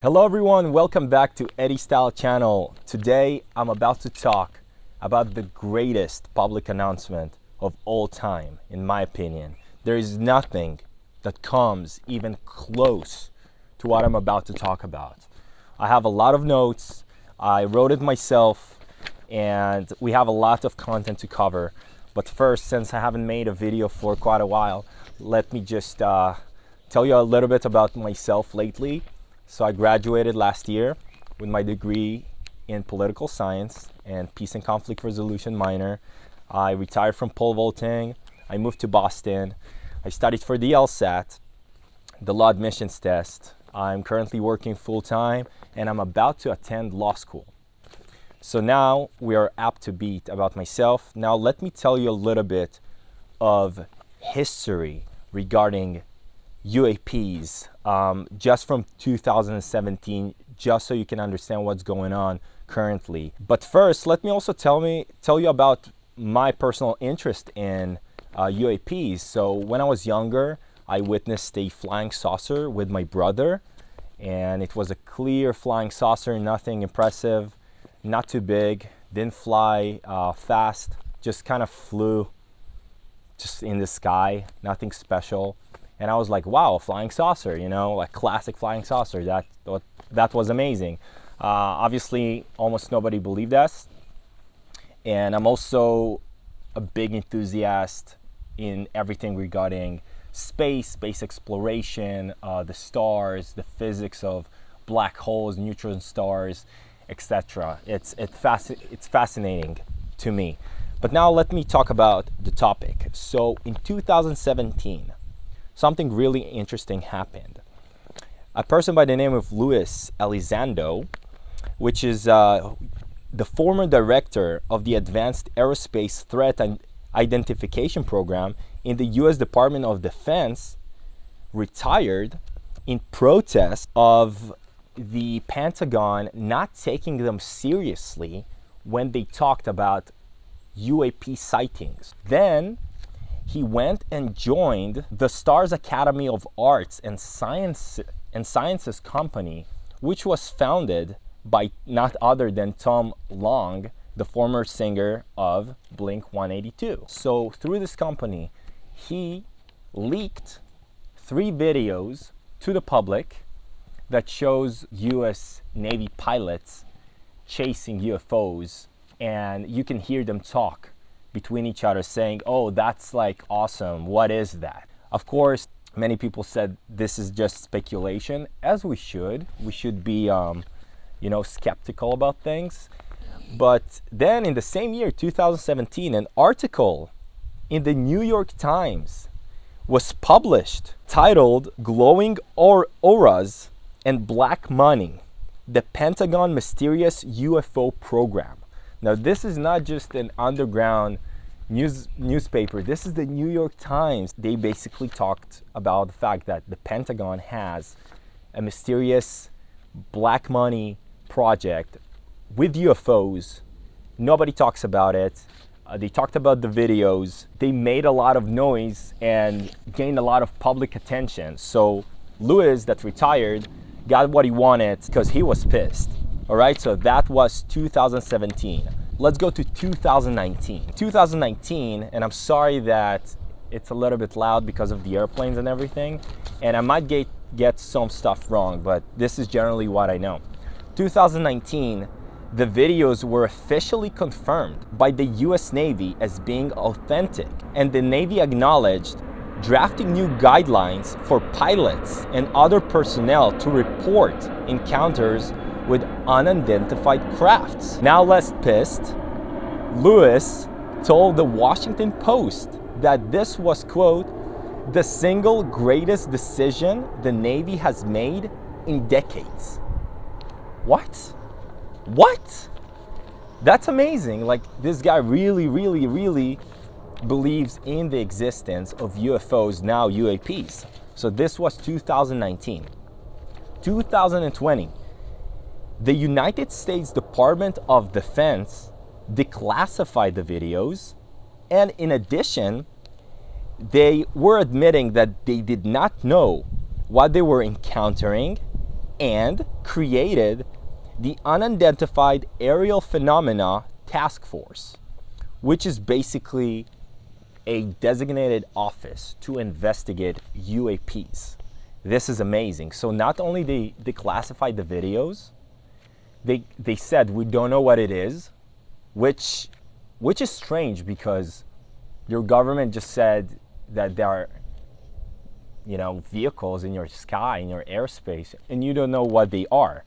Hello everyone, welcome back to Eddie Style channel. Today I'm about to talk about the greatest public announcement of all time, in my opinion. There is nothing that comes even close to what I'm about to talk about. I have a lot of notes, I wrote it myself, and we have a lot of content to cover. But first, since I haven't made a video for quite a while, let me just tell you a little bit about myself lately. So I graduated last year with my degree in political science and peace and conflict resolution minor. I retired from pole vaulting. I moved to Boston. I studied for the LSAT, the law admissions test. I'm currently working full-time and I'm about to attend law school. So now we are up to beat about myself. Now let me tell you a little bit of history regarding UAPs, just from 2017, just so you can understand what's going on currently. But first, let me also tell you about my personal interest in UAPs. So when I was younger, I witnessed a flying saucer with my brother, and it was a clear flying saucer, nothing impressive, not too big, didn't fly fast, just kind of flew just in the sky, nothing special. And I was like, wow, a flying saucer, you know, a classic flying saucer. That was amazing. Obviously, almost nobody believed us. And I'm also a big enthusiast in everything regarding space exploration, the stars, the physics of black holes, neutron stars, etc. It's fascinating to me. But now let me talk about the topic. So in 2017, something really interesting happened. A person by the name of Luiz Elizondo, which is the former director of the Advanced Aerospace Threat Identification Program in the U.S. Department of Defense, retired in protest of the Pentagon not taking them seriously when they talked about UAP sightings. Then he went and joined the Stars Academy of Arts and Sciences company, which was founded by not other than Tom Long, the former singer of Blink-182. So through this company, he leaked 3 videos to the public that shows US Navy pilots chasing UFOs, and you can hear them talk between each other saying, oh, that's like awesome, what is that? Of course, many people said this is just speculation, as we should be skeptical about things. But then in the same year, 2017, an article in the New York Times was published titled Glowing Auras and Black Money, the Pentagon Mysterious UFO Program. Now, this is not just an underground newspaper. This is the New York Times. They basically talked about the fact that the Pentagon has a mysterious black money project with UFOs. Nobody talks about it. They talked about the videos. They made a lot of noise and gained a lot of public attention. So Luiz, that retired, got what he wanted because he was pissed. All right, so that was 2017. Let's go to 2019. 2019, and I'm sorry that it's a little bit loud because of the airplanes and everything, and I might get some stuff wrong, but this is generally what I know. 2019, the videos were officially confirmed by the US Navy as being authentic, and the Navy acknowledged drafting new guidelines for pilots and other personnel to report encounters with unidentified crafts. Now less pissed, Luiz told the Washington Post that this was, quote, the single greatest decision the Navy has made in decades. What? What? That's amazing. Like, this guy really believes in the existence of UFOs, now UAPs. So this was 2019. 2020. The United States Department of Defense declassified the videos, and in addition, they were admitting that they did not know what they were encountering and created the Unidentified Aerial Phenomena Task Force, which is basically a designated office to investigate UAPs. This is amazing. So not only they declassified the videos, they said we don't know what it is, which is strange because your government just said that there are, vehicles in your sky, in your airspace, and you don't know what they are.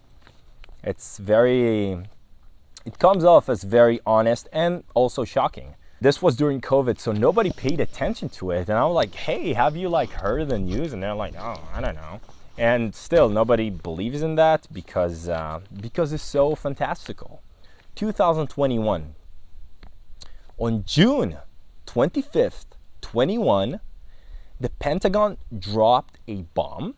It comes off as very honest and also shocking. This was during COVID, so nobody paid attention to it. And I was like, hey, have you heard the news? And they're like, oh, I don't know. And still nobody believes in that because it's so fantastical. 2021. On June 25th, 21, the Pentagon dropped a bomb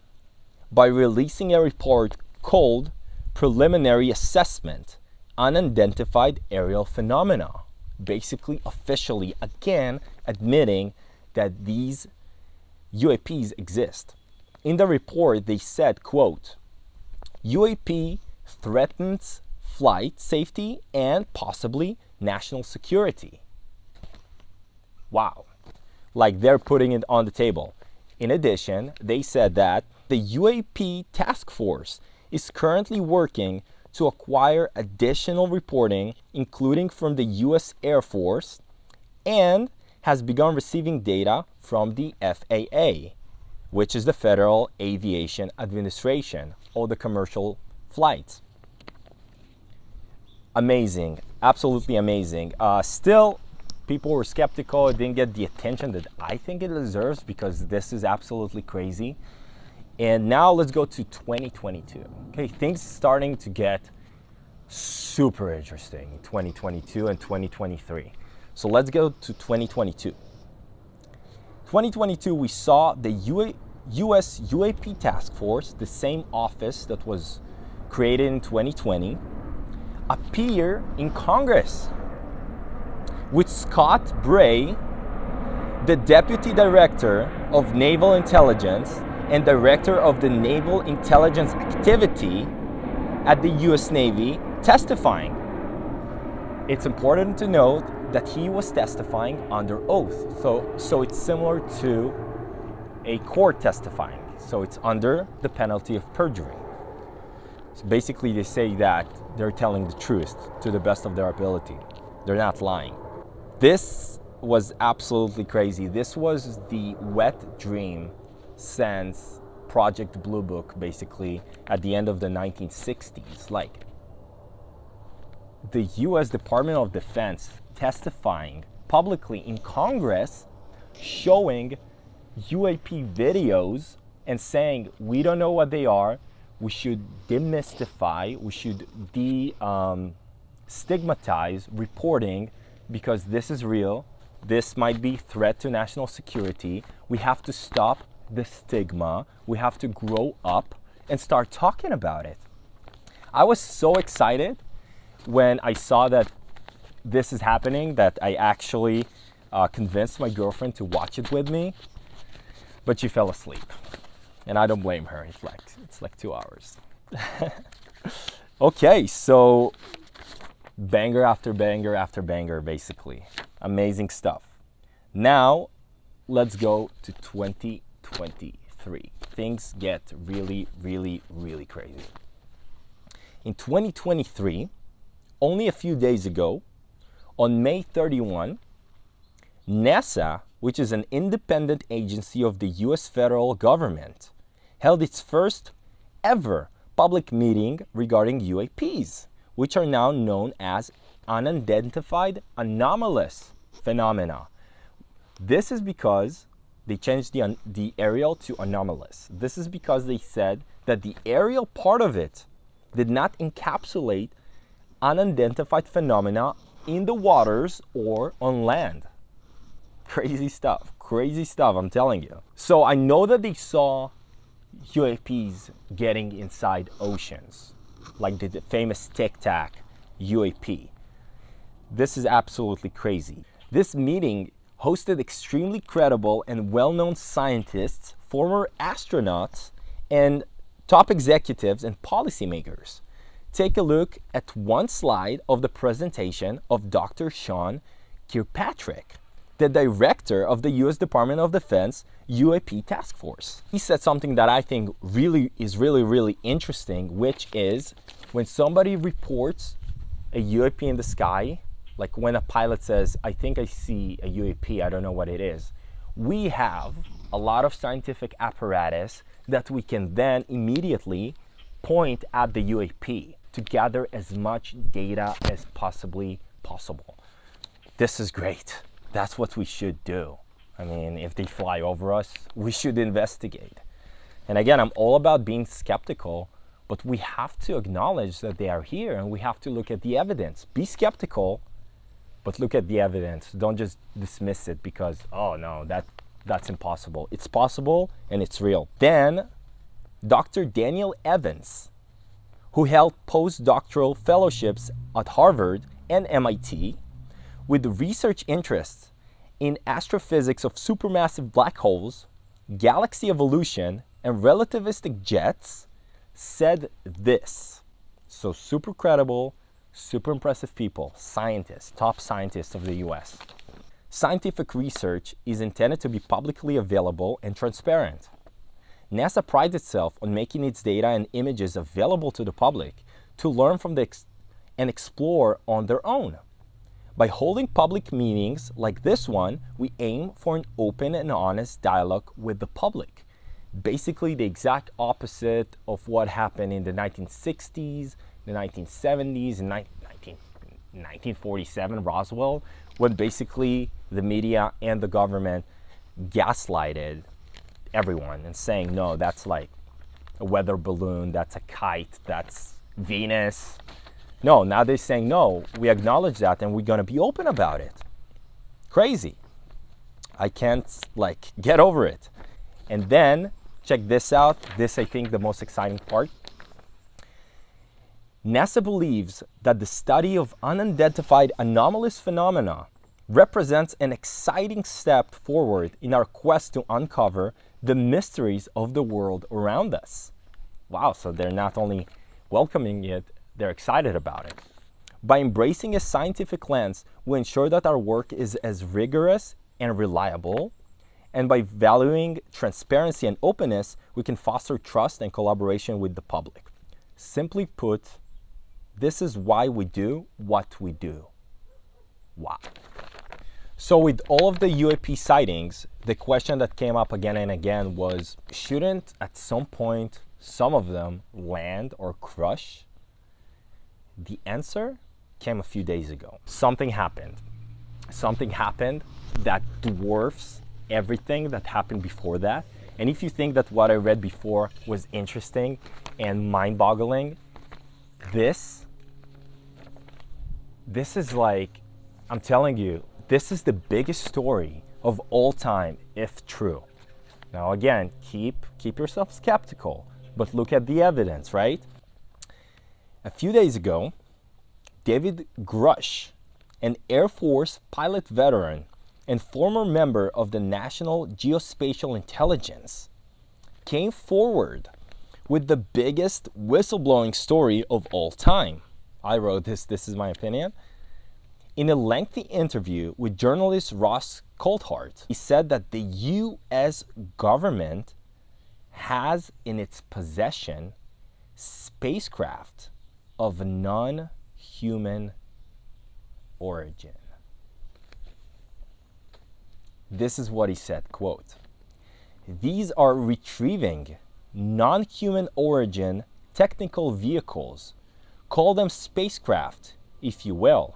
by releasing a report called Preliminary Assessment, Unidentified Aerial Phenomena. Basically, officially, again, admitting that these UAPs exist. In the report, they said, quote, UAP threatens flight safety and possibly national security. Wow. They're putting it on the table. In addition, they said that the UAP task force is currently working to acquire additional reporting, including from the U.S. Air Force, and has begun receiving data from the FAA, which is the Federal Aviation Administration, or the commercial flights. Amazing, absolutely amazing. Still, people were skeptical. It didn't get the attention that I think it deserves because this is absolutely crazy. And now let's go to 2022. Okay, things starting to get super interesting in 2022 and 2023. So let's go to 2022. 2022, we saw the U.S. UAP Task Force, the same office that was created in 2020, appear in Congress with Scott Bray, the Deputy Director of Naval Intelligence and Director of the Naval Intelligence Activity at the U.S. Navy, testifying. It's important to note that he was testifying under oath. So it's similar to a court testifying. So it's under the penalty of perjury. So basically they say that they're telling the truth to the best of their ability. They're not lying. This was absolutely crazy. This was the wet dream since Project Blue Book, basically at the end of the 1960s. The U.S. Department of Defense testifying publicly in Congress, showing UAP videos and saying, we don't know what they are, we should demystify, we should stigmatize reporting because this is real, this might be threat to national security, we have to stop the stigma, we have to grow up and start talking about it. I was so excited when I saw that this is happening that I actually convinced my girlfriend to watch it with me, but she fell asleep. And I don't blame her, it's like 2 hours. Okay, so banger after banger after banger, basically. Amazing stuff. Now, let's go to 2023. Things get really, really, really crazy. In 2023, only a few days ago, on May 31, NASA, which is an independent agency of the US federal government, held its first ever public meeting regarding UAPs, which are now known as unidentified anomalous phenomena. This is because they changed the aerial to anomalous. This is because they said that the aerial part of it did not encapsulate unidentified phenomena in the waters or on land. Crazy stuff, I'm telling you. So I know that they saw UAPs getting inside oceans, like the famous Tic Tac UAP. This is absolutely crazy. This meeting hosted extremely credible and well-known scientists, former astronauts, and top executives and policymakers. Take a look at one slide of the presentation of Dr. Sean Kirkpatrick, the director of the U.S. Department of Defense UAP task force. He said something that I think is really interesting, which is when somebody reports a UAP in the sky, like when a pilot says, I think I see a UAP, I don't know what it is. We have a lot of scientific apparatus that we can then immediately point at the UAP to gather as much data as possibly possible. This is great. That's what we should do. I mean, if they fly over us, we should investigate. And again, I'm all about being skeptical, but we have to acknowledge that they are here and we have to look at the evidence. Be skeptical, but look at the evidence. Don't just dismiss it because, oh no, that's impossible. It's possible and it's real. Then, Dr. Daniel Evans, who held postdoctoral fellowships at Harvard and MIT, with research interests in astrophysics of supermassive black holes, galaxy evolution, and relativistic jets, said this. So super credible, super impressive people, scientists, top scientists of the US. Scientific research is intended to be publicly available and transparent. NASA prides itself on making its data and images available to the public to learn from and explore on their own. By holding public meetings like this one, we aim for an open and honest dialogue with the public. Basically the exact opposite of what happened in the 1960s, the 1970s, and 1947 Roswell, when basically the media and the government gaslighted everyone and saying, no, that's like a weather balloon, that's a kite, that's Venus. No, now they're saying, no, we acknowledge that and we're going to be open about it. Crazy. I can't get over it. And then check this out. This, I think, the most exciting part. NASA believes that the study of unidentified anomalous phenomena represents an exciting step forward in our quest to uncover the mysteries of the world around us. Wow, so they're not only welcoming it, they're excited about it. By embracing a scientific lens, we ensure that our work is as rigorous and reliable, and by valuing transparency and openness, we can foster trust and collaboration with the public. Simply put, this is why we do what we do. Wow. So with all of the UAP sightings, the question that came up again and again was, shouldn't at some point some of them land or crush? The answer came a few days ago. Something happened. Something happened that dwarfs everything that happened before that. And if you think that what I read before was interesting and mind-boggling, this is like, I'm telling you, this is the biggest story of all time, if true. Now again, keep yourself skeptical, but look at the evidence, right? A few days ago, David Grusch, an Air Force pilot veteran and former member of the National Geospatial Intelligence, came forward with the biggest whistleblowing story of all time. I wrote this is my opinion. In a lengthy interview with journalist Ross Coulthart, he said that the U.S. government has in its possession spacecraft of non-human origin. This is what he said, quote, "These are retrieving non-human origin technical vehicles, call them spacecraft, if you will,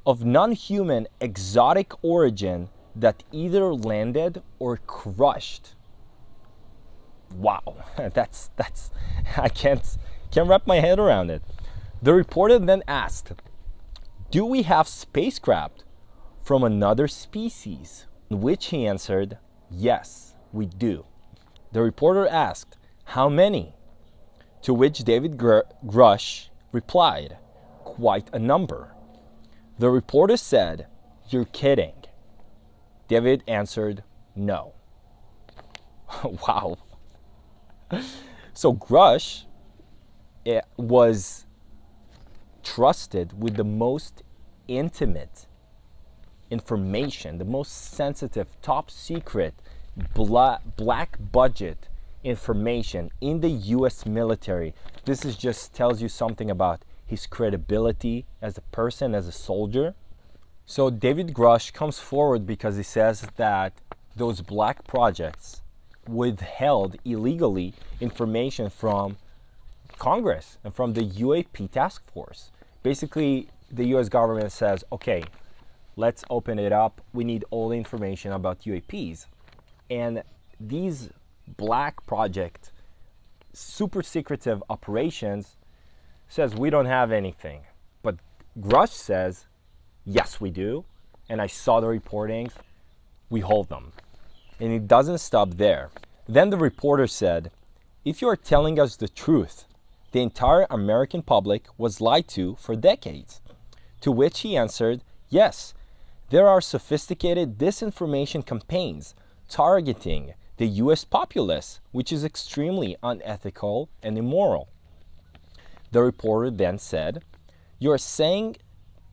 of non-human exotic origin that either landed or crushed." Wow, that's I can't wrap my head around it. The reporter then asked, "Do we have spacecraft from another species?" In which he answered, "Yes, we do." The reporter asked, "How many?" To which David Grusch replied, "Quite a number." The reporter said, "You're kidding." David answered, "No." Wow. So Grusch was trusted with the most intimate information, the most sensitive, top secret, black budget information in the US military. This is just tells you something about his credibility as a person, as a soldier. So David Grusch comes forward because he says that those black projects withheld illegally information from Congress and from the UAP task force. Basically, the US government says, okay, let's open it up. We need all the information about UAPs. And these black project, super secretive operations says we don't have anything. But Grusch says, yes, we do. And I saw the reportings. We hold them. And it doesn't stop there. Then the reporter said, if you are telling us the truth, the entire American public was lied to for decades. To which he answered, yes, there are sophisticated disinformation campaigns targeting the US populace, which is extremely unethical and immoral. The reporter then said, you are saying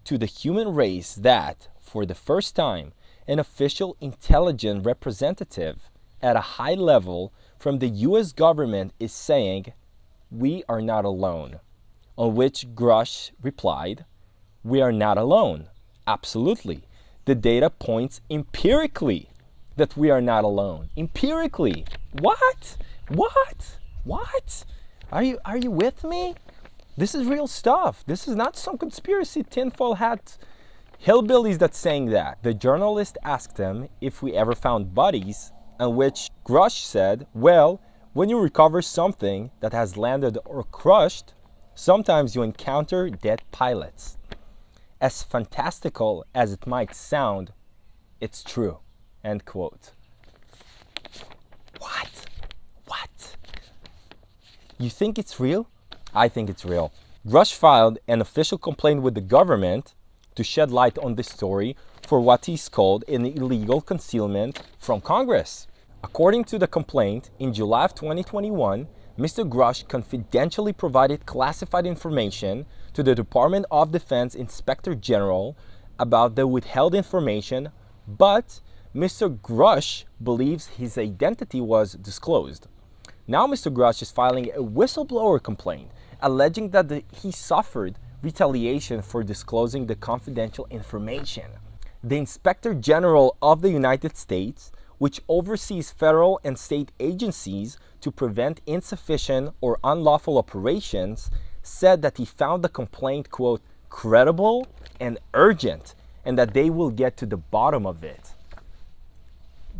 to the human race that, for the first time, an official intelligence representative at a high level from the US government is saying, we are not alone. On which Grusch replied, we are not alone. Absolutely. The data points empirically that we are not alone. Empirically. What? Are you with me? This is real stuff. This is not some conspiracy tinfoil hat hillbillies that's saying that. The journalist asked him if we ever found bodies, on which Grusch said, well, when you recover something that has landed or crushed, sometimes you encounter dead pilots. As fantastical as it might sound, it's true. End quote. What? You think it's real? I think it's real. Grusch filed an official complaint with the government to shed light on this story for what he's called an illegal concealment from Congress. According to the complaint, in July of 2021, Mr. Grusch confidentially provided classified information to the Department of Defense Inspector General about the withheld information, but Mr. Grusch believes his identity was disclosed. Now Mr. Grusch is filing a whistleblower complaint, alleging that he suffered retaliation for disclosing the confidential information. The Inspector General of the United States, which oversees federal and state agencies to prevent insufficient or unlawful operations, said that he found the complaint, quote, credible and urgent, and that they will get to the bottom of it.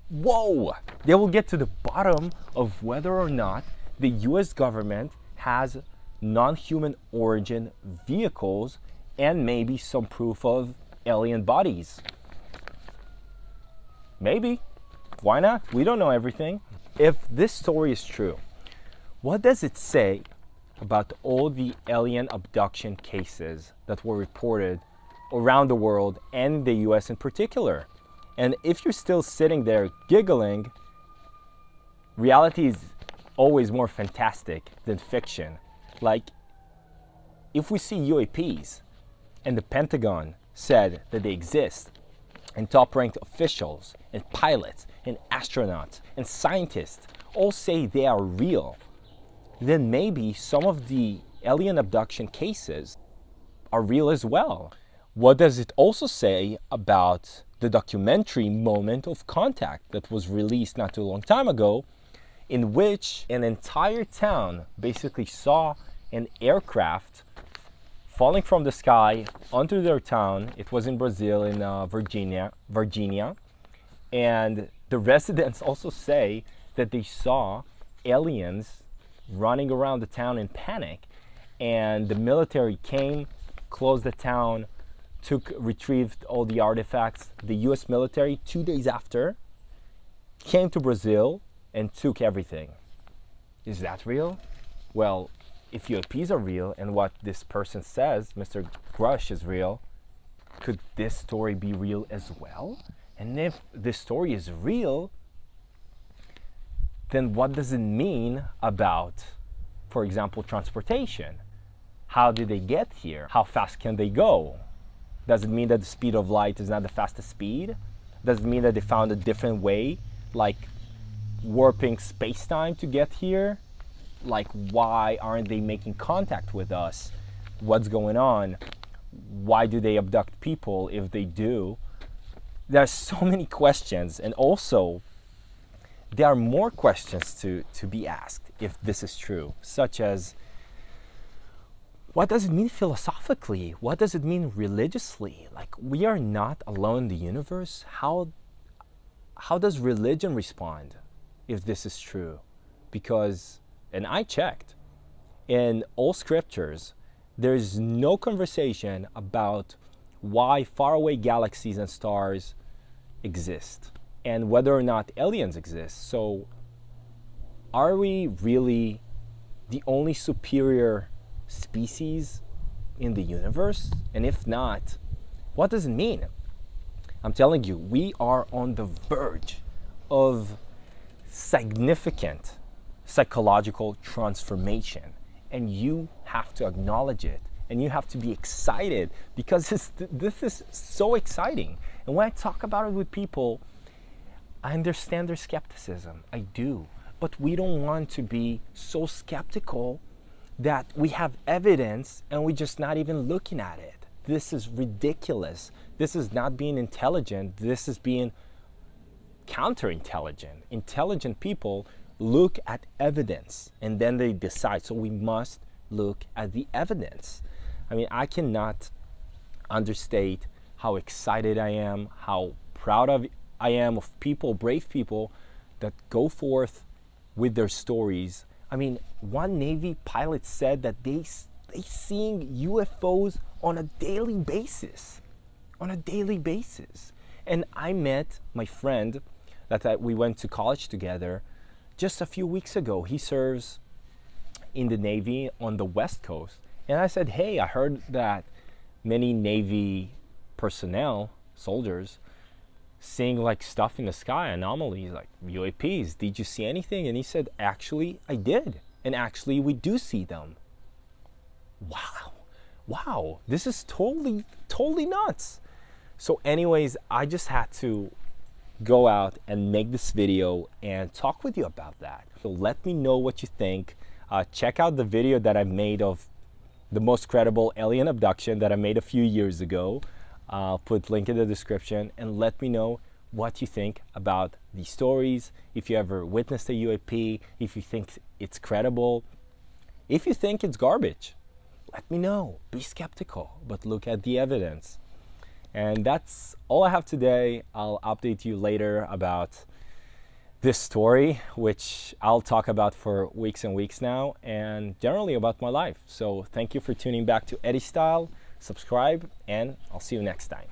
Whoa! They will get to the bottom of whether or not the US government has non-human origin vehicles and maybe some proof of alien bodies. Maybe. Why not? We don't know everything. If this story is true, what does it say about all the alien abduction cases that were reported around the world and the US in particular? And if you're still sitting there giggling, reality is always more fantastic than fiction. Like, if we see UAPs and the Pentagon said that they exist, and top-ranked officials and pilots and astronauts and scientists all say they are real, then maybe some of the alien abduction cases are real as well. What does it also say about the documentary Moment of Contact that was released not too long time ago, in which an entire town basically saw an aircraft falling from the sky onto their town? It was in Brazil, in Virginia, and the residents also say that they saw aliens running around the town in panic, and the military came, closed the town, retrieved all the artifacts. The US military, 2 days after, came to Brazil and took everything. Is that real? Well, if UAPs are real and what this person says, Mr. Grusch, is real, could this story be real as well? And if this story is real, then what does it mean about For example, transportation. How did they get here? How fast can they go? Does it mean that the speed of light is not the fastest speed? Does it mean that they found a different way, like warping space-time to get here? Like, why aren't they making contact with us? What's going on? Why do they abduct people if they do? There's so many questions, and also there are more questions to be asked if this is true, such as, what does it mean philosophically? What does it mean religiously? Like, we are not alone in the universe. How does religion respond if this is true? Because, and I checked, in all scriptures, there's no conversation about why faraway galaxies and stars exist and whether or not aliens exist. So, are we really the only superior species in the universe? And if not, what does it mean? I'm telling you, we are on the verge of significant psychological transformation, and you have to acknowledge it, and you have to be excited, because this is so exciting. And when I talk about it with people, I understand their skepticism. I do. But we don't want to be so skeptical that we have evidence and we're just not even looking at it. This is ridiculous. This is not being intelligent. This is being counterintelligent. Intelligent people look at evidence and then they decide. So we must look at the evidence. I mean, I cannot understate how excited I am, how proud I am of people, brave people that go forth with their stories. I mean, one Navy pilot said that they seeing UFOs on a daily basis. And I met my friend that we went to college together just a few weeks ago. He serves in the Navy on the West Coast. And I said, hey, I heard that many Navy personnel, soldiers, seeing like stuff in the sky, anomalies, like UAPs. Did you see anything? And he said, actually, I did. And actually, we do see them. Wow, this is totally nuts. So anyways, I just had to go out and make this video and talk with you about that. So let me know what you think. Check out the video that I made of the most credible alien abduction that I made a few years ago. I'll put link in the description, and let me know what you think about these stories. If you ever witnessed a UAP, if you think it's credible, if you think it's garbage, let me know. Be skeptical, but look at the evidence. And that's all I have today. I'll update you later about this story, which I'll talk about for weeks and weeks now, and generally about my life. So thank you for tuning back to Eddie Style. Subscribe, and I'll see you next time.